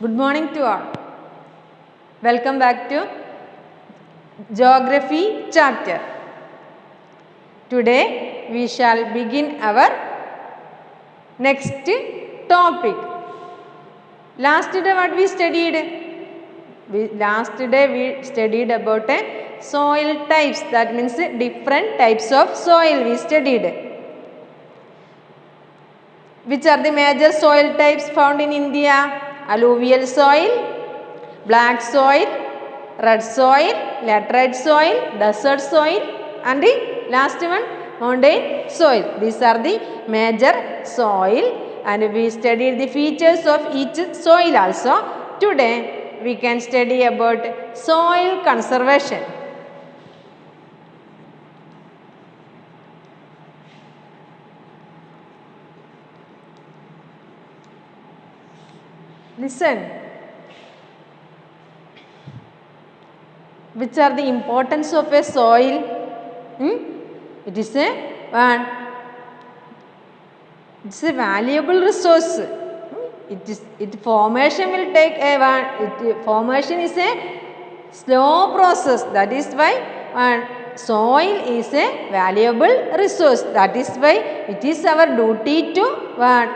Good morning to all. Welcome back to Geography chapter. Today we shall begin our next topic. Last day what we studied? Last day we studied about soil types. That means different types of soil we studied. Which are the major soil types found in India? Alluvial soil, black soil, red soil, laterite soil, desert soil, and the last one mountain soil. These are the major soil, and we studied the features of each soil also. Today we can study about soil conservation. Listen. Which are the importance of a soil? It is a valuable resource. Formation will take formation is a slow process. That is why soil is a valuable resource. That is why it is our duty to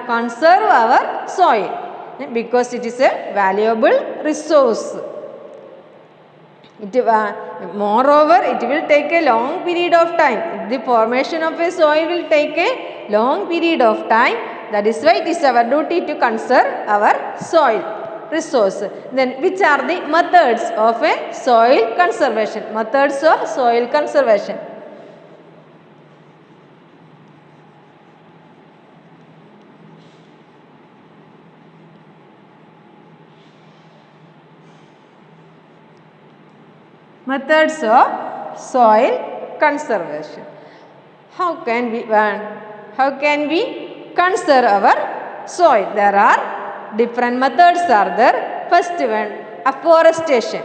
conserve our soil, because it is a valuable resource. Moreover, it will take a long period of time. The formation of a soil will take a long period of time. That is why it is our duty to conserve our soil resource. Then, which are the methods of a soil conservation? Methods of soil conservation. Methods of soil conservation. How can we conserve our soil? There are different methods are there. First one, afforestation.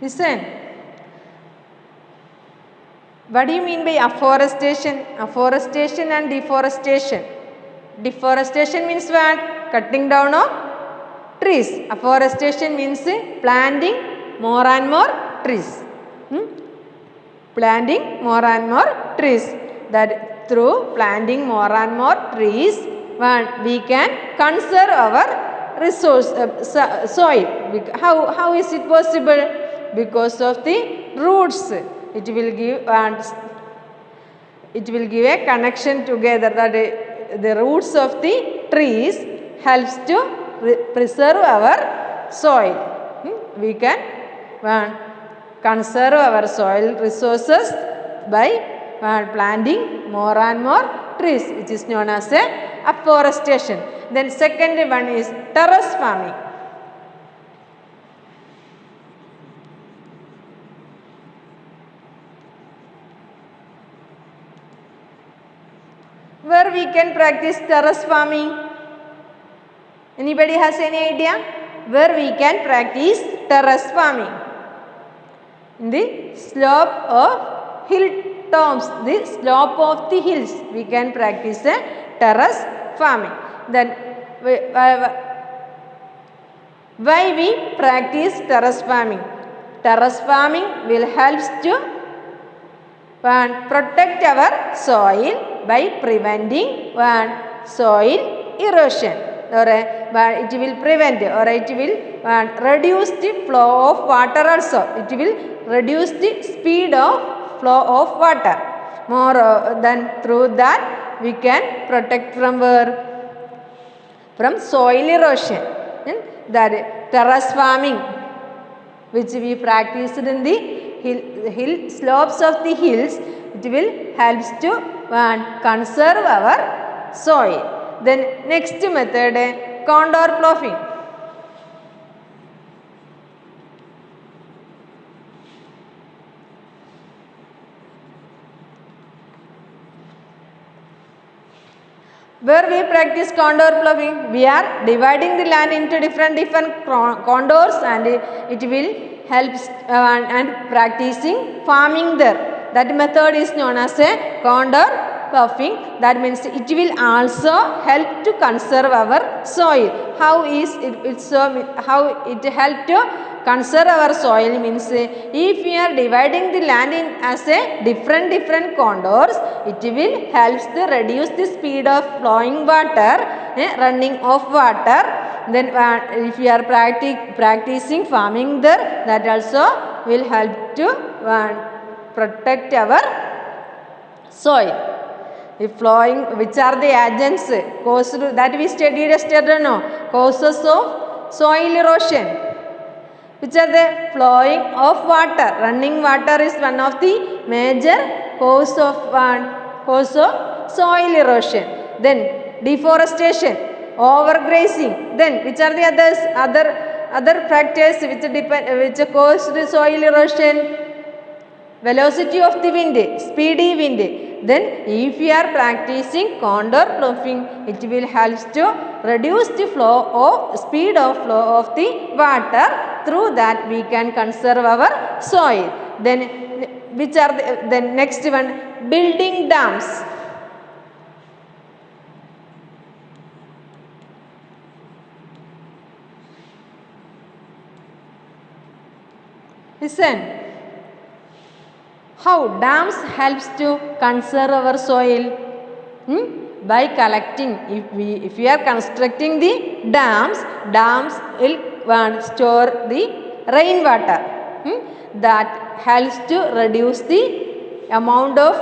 Listen. What do you mean by afforestation? Afforestation and deforestation. Deforestation means what? Cutting down of trees. Afforestation means planting more and more trees. Planting more and more trees. That through planting more and more trees, we can conserve our resource soil. How is it possible? Because of the roots. It will give a connection together. That the roots of the trees helps to preserve our soil. We can conserve our soil resources by planting more and more trees, which is known as afforestation. Then second one is terrace farming. Where we can practice terrace farming? Anybody has any idea? Where we can practice terrace farming? In the slope of hilltops, the slope of the hills, we can practice terrace farming. Then why we practice terrace farming? Terrace farming will help to protect our soil by preventing soil erosion, or it will prevent, or it will reduce the flow of water also. It will reduce the speed of flow of water. More than through that we can protect from soil erosion. That terrace farming, which we practiced in the hill slopes of the hills, it will helps to conserve our soil. Then next method, contour ploughing. Where we practice contour ploughing, we are dividing the land into different contours, and it will helps and practicing farming there. that method is known as a contour ploughing. That means it will also help to conserve our soil. How is it so? How it help to conserve our soil means if we are dividing the land in as a different contours, it will helps to reduce the speed of flowing water, running of water. Then if we are practicing farming there, that also will help to protect our soil. If flowing, which are the agents caused that we studied yesterday, no? Causes of soil erosion. Which are the flowing of water? Running water is one of the major cause of soil erosion. Then deforestation, overgrazing. Then which are the other factors which cause the soil erosion? Velocity of the wind, speedy wind. Then if we are practicing contour ploughing, it will help to reduce the speed of flow of the water. Through that we can conserve our soil. Then which are the next one? Building dams. Listen. How dams helps to conserve our soil? By collecting. If we are constructing the dams will store the rainwater. That helps to reduce the amount of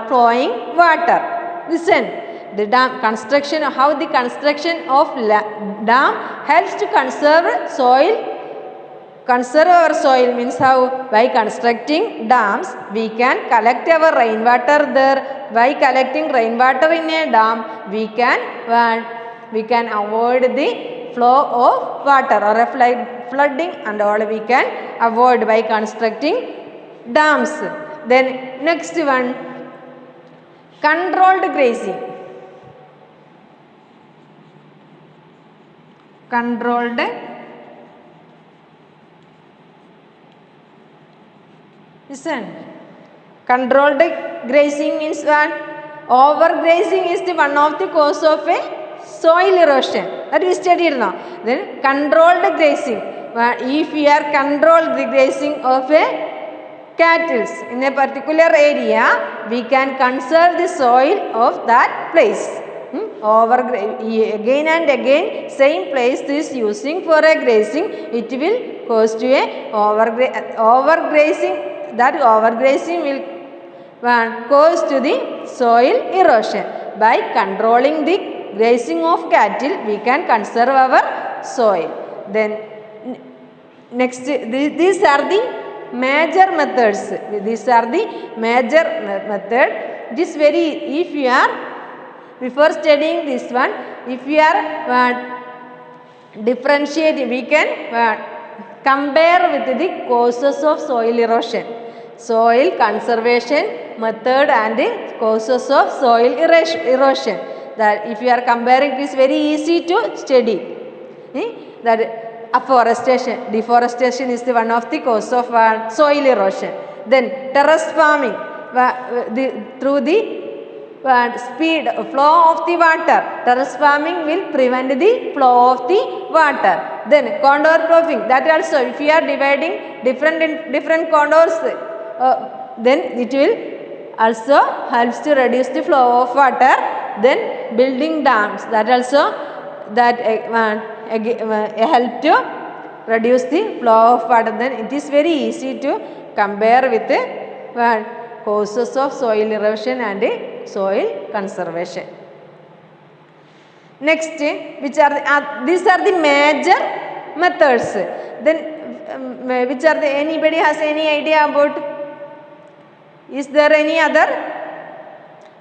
flowing water. Listen, the dam construction, how the construction of dam helps to conserve soil. Conserve our soil means how? By constructing dams, we can collect our rainwater there. By collecting rainwater in a dam, we can avoid the flow of water or a flooding and all we can avoid by constructing dams. Then next one, controlled grazing. Controlled Listen, controlled grazing means what? Overgrazing is the one of the cause of a soil erosion. That we studied now. Then controlled grazing. If we are control the grazing of a cattle in a particular area, we can conserve the soil of that place. Again and again, same place is using for a grazing, it will cause to a overgrazing. That overgrazing will cause to the soil erosion. By controlling the grazing of cattle, we can conserve our soil. Then next, these are the major methods. These are the major method. It is very, if you are before studying this one, if we are differentiating, we can compare with the causes of soil erosion, soil conservation method and causes of soil erosion. That if you are comparing, it is very easy to study. That afforestation, deforestation is the one of the cause of soil erosion. Then terrace farming, through the flow of the water. Terrace farming will prevent the flow of the water. Then contour ploughing, that also if you are dividing different contours, then it will also helps to reduce the flow of water. Then building dams, that also help to reduce the flow of water. Then it is very easy to compare with the causes of soil erosion and soil conservation. Next, which are these are the major methods. Then which are the, anybody has any idea about? Is there any other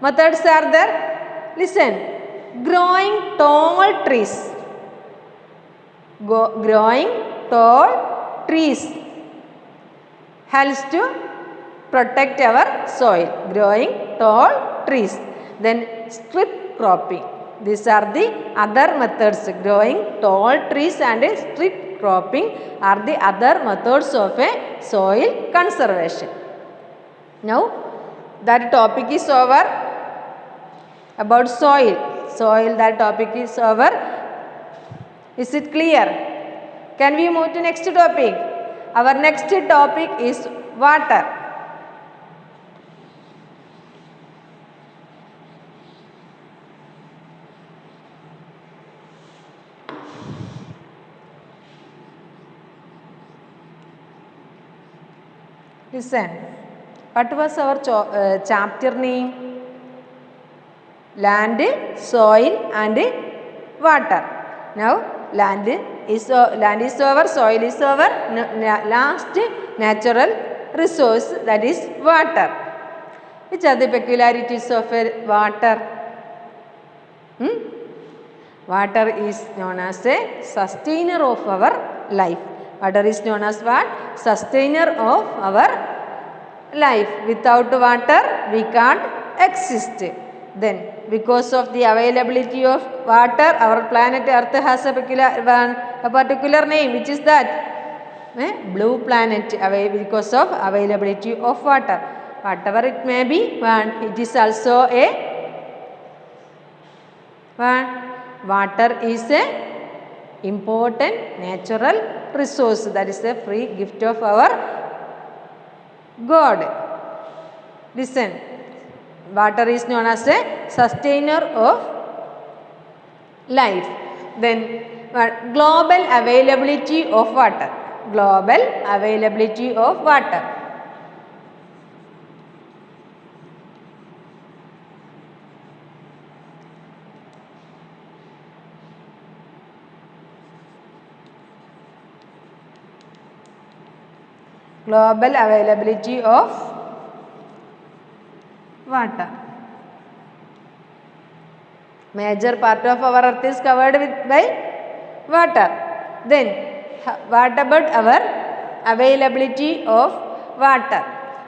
methods are there? Listen, growing tall trees. Growing tall trees helps to protect our soil. Growing tall trees. Then strip cropping. These are the other methods. Growing tall trees and strip cropping are the other methods of a soil conservation. Now that topic is over. About soil. Soil, that topic is over. Is it clear? Can we move to next topic? Our next topic is water. Listen, what was our chapter name? Land, soil and water. Now land is over, soil is over. Last natural resource, that is water. Which are the peculiarities of water? Water is known as a sustainer of our life. Water is known as what? Sustainer of our life. Without water, we can't exist. Then, because of the availability of water, our planet Earth has a particular name. Which is that? Blue planet, because of availability of water. Whatever it may be, it is also a water is a important natural resource, that is a free gift of our God. Listen, water is known as a sustainer of life. Then global availability of water. Global availability of water. Global availability of water. Major part of our earth is covered by water. Then what about our availability of water?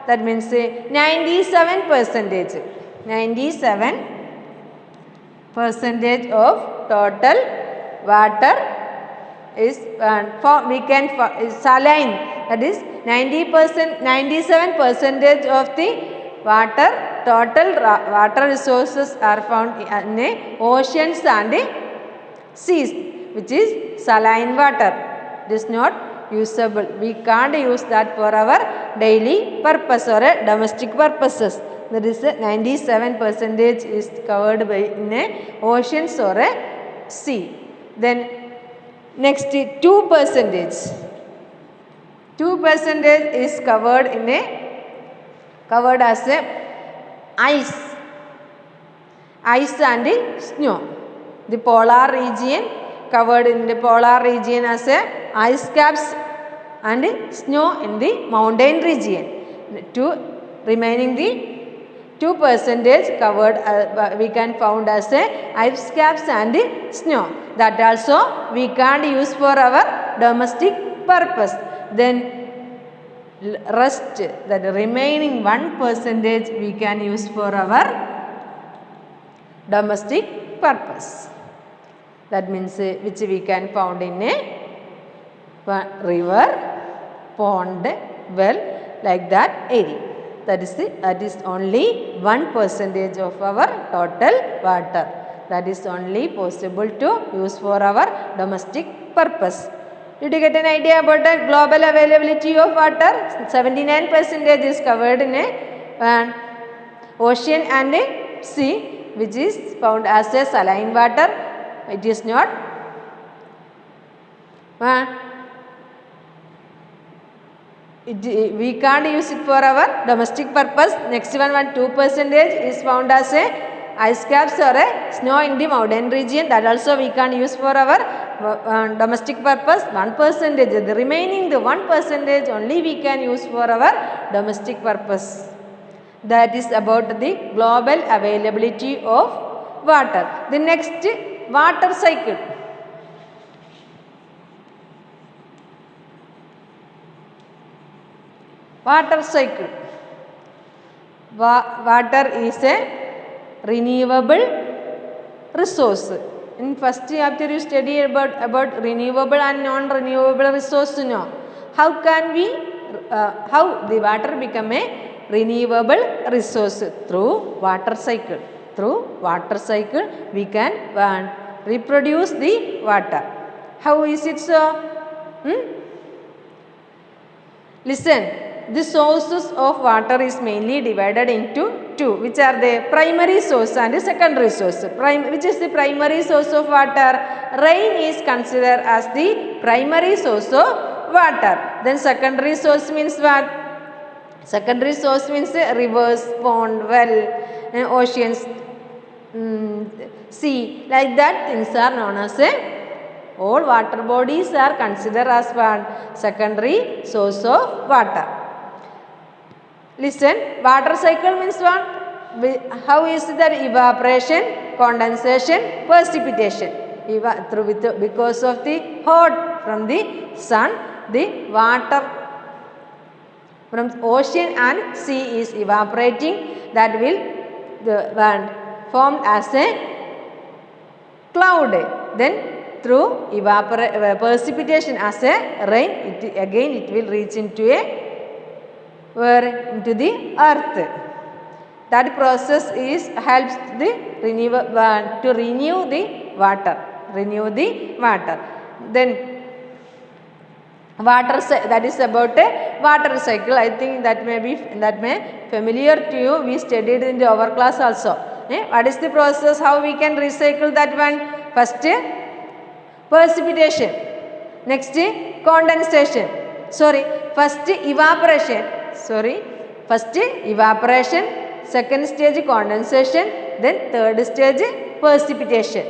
That means 97%. 97% of total water is we can is saline. That is 97% of the total water resources are found in oceans and seas, which is saline water. It is not usable. We can't use that for our daily purpose or domestic purposes. That is 97% is covered by in oceans or sea. Then next 2%. 2% is covered as a ice and snow. The polar region, covered in the polar region as a ice caps and snow in the mountain region. Remaining the 2% covered we can found as a ice caps and snow. That also we can't use for our domestic purpose. Then rest, that remaining 1% we can use for our domestic purpose. That means which we can found in a river, pond, well, like that area. That is only 1% of our total water. That is only possible to use for our domestic purpose. Did you get an idea about the global availability of water? 79% is covered in a ocean and a sea, which is found as a saline water. It is not we can't use it for our domestic purpose. Next one 2% is found as a ice caps or a snow in the mountain region. That also we can use for our domestic purpose. 1%, the remaining the 1% only we can use for our domestic purpose. That is about the global availability of water. The next, water cycle. Water cycle. Water is a renewable resource. In first chapter you study about renewable and non-renewable resource. No. How can we, how the water become a renewable resource through water cycle. Through water cycle we can reproduce the water. How is it so? Listen, the sources of water is mainly divided into two, which are the primary source and the secondary source. Which is the primary source of water? Rain is considered as the primary source of water. Then secondary source means what? Secondary source means rivers, pond, well, oceans, sea. Like that things are known as all water bodies are considered as what? Secondary source of water. Listen, water cycle means what? How is that? Evaporation, condensation, precipitation. Because of the hot from the sun, the water from ocean and sea is evaporating. That will formed as a cloud. Then through precipitation as a rain, it will reach into into the earth. That process helps the to renew the water. Then that is about a water cycle. I think that may familiar to you. We studied in our class also. What is the process? How we can recycle that one? First, precipitation. Next, condensation. First evaporation. Second stage condensation. Then third stage precipitation.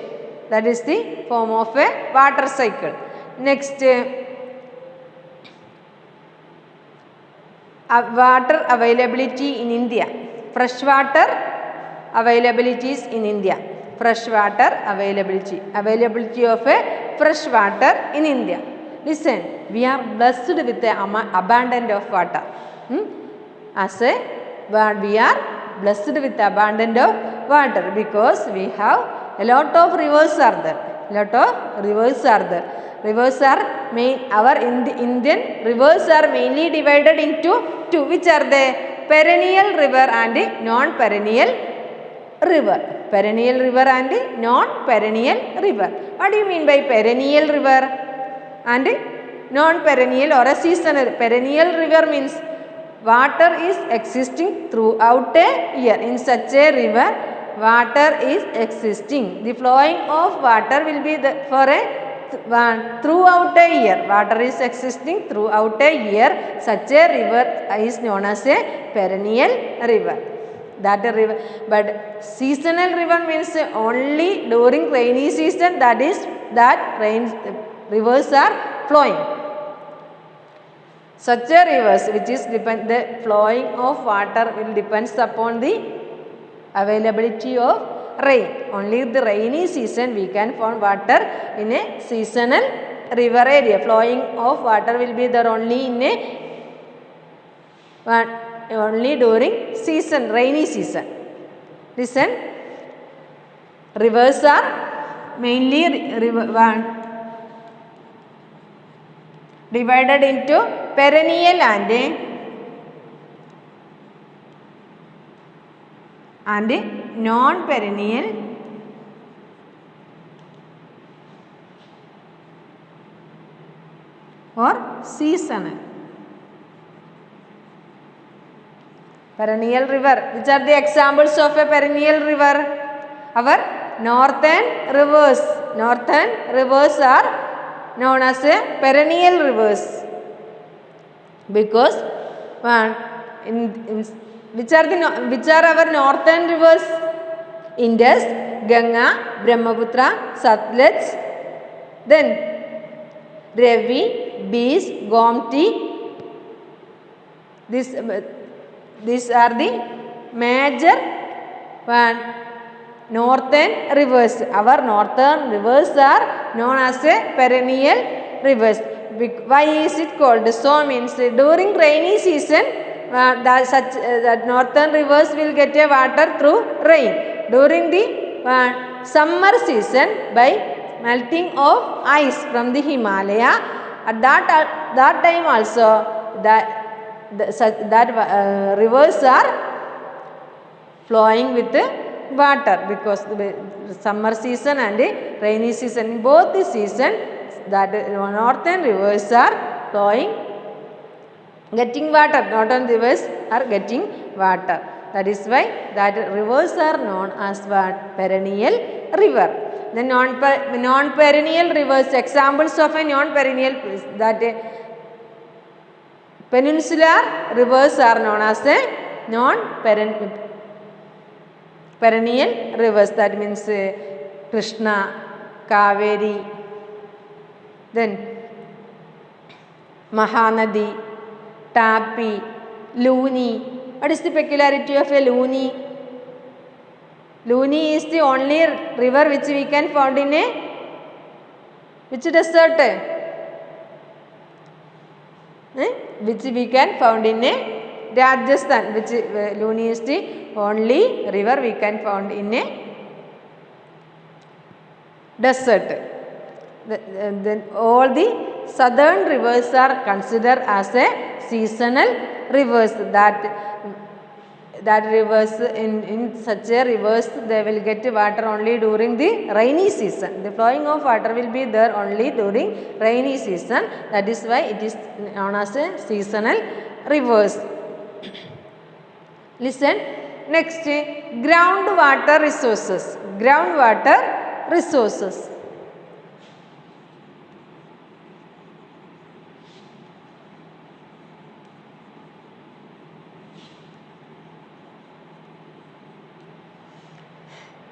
That is the form of a water cycle. Next, water availability in India. Fresh water availabilities in India. Fresh water availability of a fresh water in India. Listen, we are blessed with the abundance of water. We are blessed with the abundance of water because we have a lot of rivers are there. Rivers are our Indian rivers are mainly divided into two, which are the perennial river and non-perennial river. Perennial river and non-perennial river. What do you mean by perennial river and non-perennial or a seasonal? Perennial river means water is existing throughout a year. In such a river, water is existing. The flowing of water will be throughout a year. Water is existing throughout a year. Such a river is known as a perennial river. That river, but seasonal river means only during rainy season. Rivers are flowing. Such a rivers which is the flowing of water will depends upon the availability of rain. Only the rainy season we can find water in a seasonal river area. Flowing of water will be there only in only during rainy season. Listen, rivers are mainly divided into perennial and non-perennial or seasonal. Perennial river. Which are the examples of a perennial river? Our northern rivers. Northern rivers are known as a perennial rivers because which are our northern rivers? Indus, Ganga, Brahmaputra, Satluj, then Ravi, Beas, Gomti. These are the major northern rivers. Our northern rivers are known as a perennial rivers. Why is it called so? Means during rainy season that northern rivers will get a water through rain. During the summer season, by melting of ice from the Himalaya, at that time also rivers are flowing with water, because the summer season and rainy season, in both the season, that northern rivers are flowing, getting water. Northern rivers are getting water. That is why that rivers are known as what? Perennial river. The non-perennial rivers, examples of a non-perennial is that peninsular rivers are known as a non-perennial rivers. That means Krishna, Kaveri, then Mahanadi, Tapi, Luni. What is the peculiarity of a Luni? Luni is the only river which we can find in a which desert? Which we can find in a Rajasthan. Which Luni is the only river we can find in a desert. Then all the southern rivers are considered as a seasonal rivers. That rivers in such a rivers, they will get water only during the rainy season. The flowing of water will be there only during rainy season. That is why it is known as a seasonal rivers. Listen, next, groundwater resources. Groundwater resources.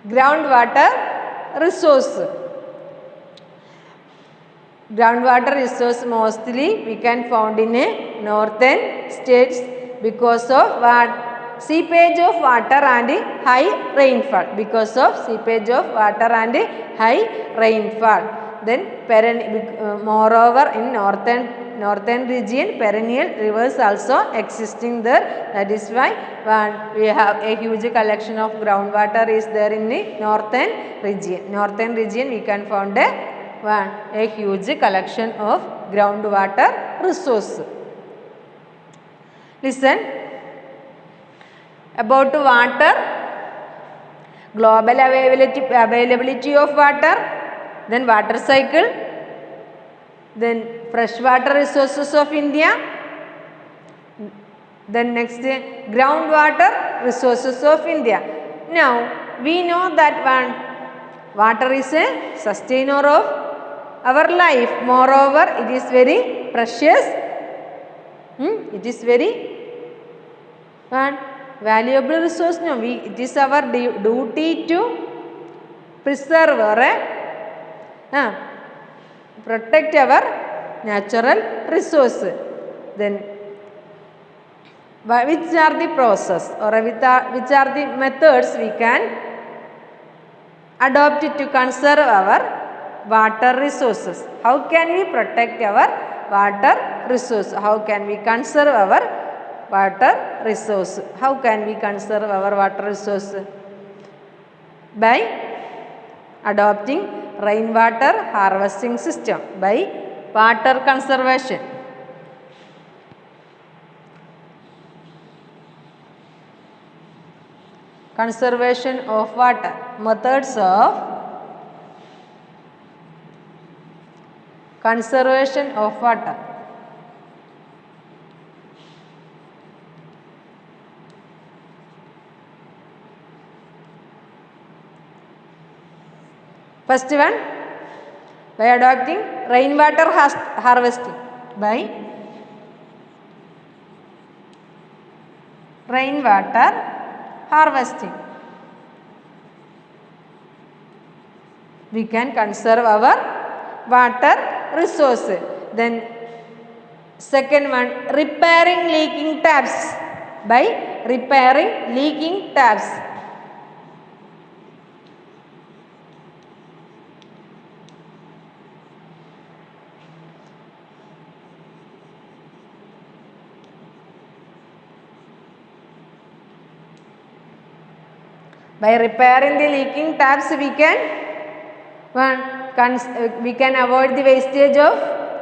Groundwater resource. Groundwater resource mostly we can found in a northern states because of what? Seepage of water and high rainfall. Because of seepage of water and high rainfall. Then moreover in northern region, perennial rivers also existing there. That is why we have a huge collection of groundwater is there in the northern region. Northern region we can find a huge collection of groundwater resource. Listen, about water, global availability of water, then water cycle, then freshwater resources of India, then next groundwater resources of India. Now we know that water is a sustainer of our life. Moreover, it is very precious. It is very valuable resource. No, it is our duty to preserve or protect our natural resource. Then which are the process or which are the methods we can adopt to conserve our water resources? How can we protect our water resource? How can we conserve our water resource? How can we conserve our water resource? By adopting rainwater harvesting system, by water conservation. Conservation of water. Methods of conservation of water. First one, by adopting rainwater harvesting. By rainwater harvesting, we can conserve our water resource. Then second one, repairing leaking taps. By repairing leaking taps. By repairing the leaking taps, we can avoid the wastage of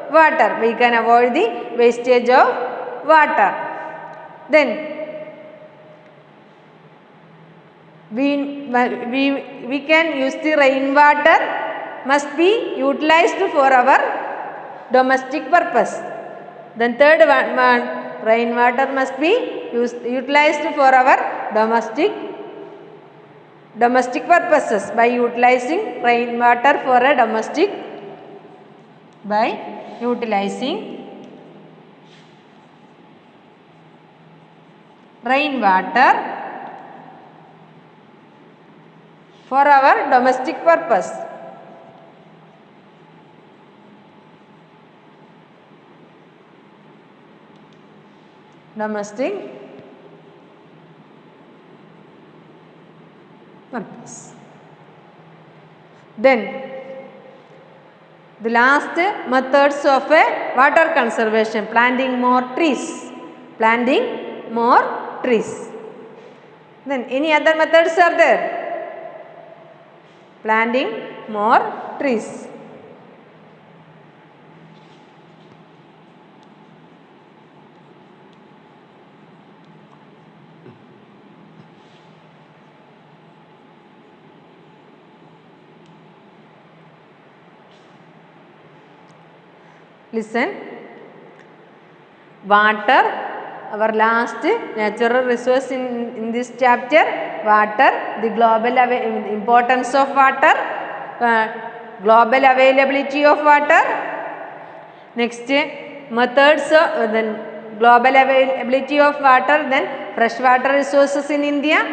water. We can avoid the wastage of water. Then we can use the rainwater must be utilized for our domestic purpose. Then third one, rainwater must be utilized for our domestic purposes by utilizing rainwater for a domestic by utilizing rainwater for our domestic purpose. Domestic purpose. Then the last methods of a water conservation, planting more trees. Planting more trees. Then any other methods are there? Planting more trees. Listen, water, our last natural resource in this chapter, water, the global importance of water, global availability of water. Next, methods of then global availability of water, then freshwater resources in India.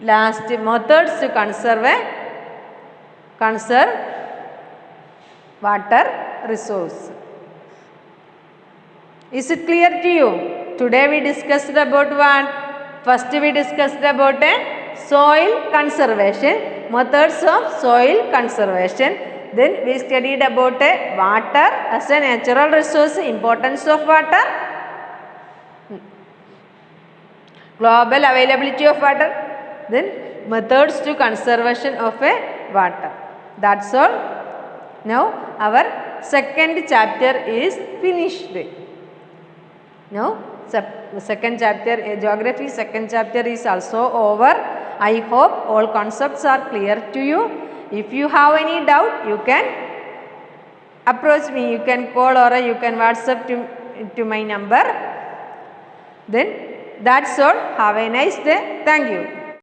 Last, methods to conserve water resource. Is it clear to you? Today we discussed about what? First we discussed about soil conservation, methods of soil conservation. Then we studied about water as a natural resource, importance of water, global availability of water, then methods to conservation of water. That's all. Now our second chapter is finished. Now second chapter, geography second chapter is also over. I hope all concepts are clear to you. If you have any doubt, you can approach me. You can call or you can WhatsApp to my number. Then that's all. Have a nice day. Thank you.